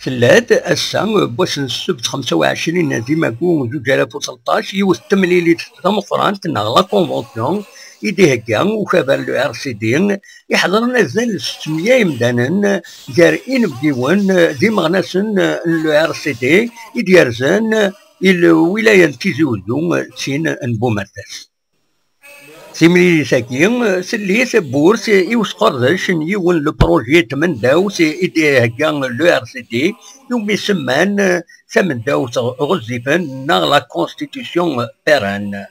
ثلاث الساعة بوسن السبت 25 ديما كون 2013 يوث تمليلي فرانس نغلا كونفونسيون يدي هكا وكابر لو ار سي دي يحضرنا زال 600 يمدانا جارئين بديوان ديما غناسن لو ار سي دي يديرزان الولاية تيزي وزو تسين نبومرتاس سيملي ساكين سليت بورس يوسقرش يون لو بروجي تمن داوس ايدي هكا لو ار سي دي يوم يسمان ثمن داوس غزفان ناغ لا كونستيتيسيون بيران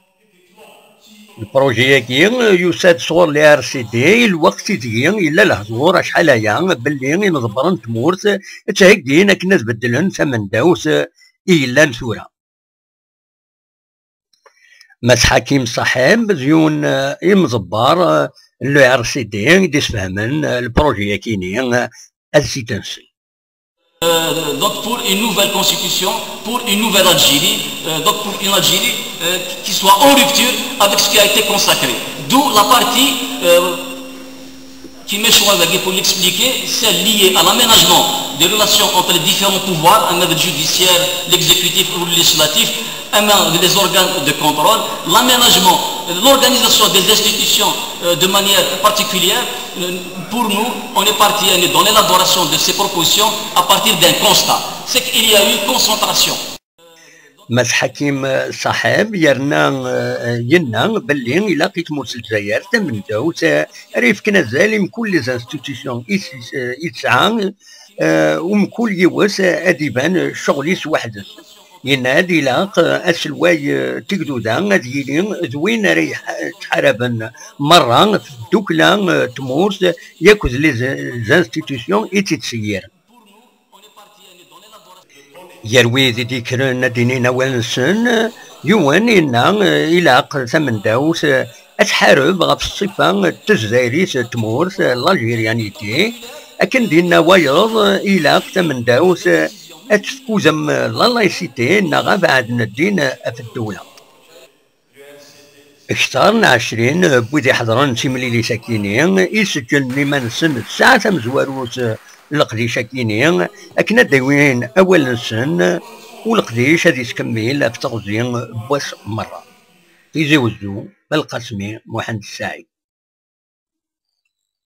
البروجي كين يساد صور لي ار سي دي الوقت تيجين الا الهزور شحال هيا باللي نضبرن تمورت تهكدين كنا تبدلن ثمن داوس الا نثوره مس حكيم صاحب زيون يمزبار لو ار سي دي يديس فهمن البروجي كيني السيتنسي. Donc pour une nouvelle constitution, pour une nouvelle Algérie, donc pour une Algérie qui soit en rupture avec ce qui a été consacré. D'où la partie qui m'est choisie pour l'expliquer, c'est lié à l'aménagement des relations entre les différents pouvoirs, le judiciaire, l'exécutif ou le législatif, les organes de contrôle, l'aménagement, l'organisation des institutions de manière particulière. Pour nous, on est parti dans l'élaboration de ces propositions à partir d'un constat, c'est qu'il y a eu concentration. مس حكيم صاحب ينا باللي إلا لقيت موس الجزائر تمن داوس ريف كنا زالم كل لي زانستيتيسيون يتسعى ومن كل يوس اديبان شغليس وحدس ينادي لاق اسلواي تقدودا غادي زوين ريح تحاربن مرة في الدوكلا تمورس ياكل لي زانستيتيسيون يتسير يروي ذي كرن دينينا ونسن يوانينا إلاق ثمن داوس أتحارب غف الصفة تزايريس تمورس الألجيريانيتي أكن دينا ويض إلاق ثمن داوس أتفكوزم لالايسيتي نغا بعد ندين في الدولة اختارنا 20 بوذي حضران سيمليلي ساكينين يسجل لمن سن الساعة مزواروس القديش كيني أكنا داوين أول سن والقديش هذي تكمل في تغزين بوس مرة في زوزو بالقسمي محمد السعيد.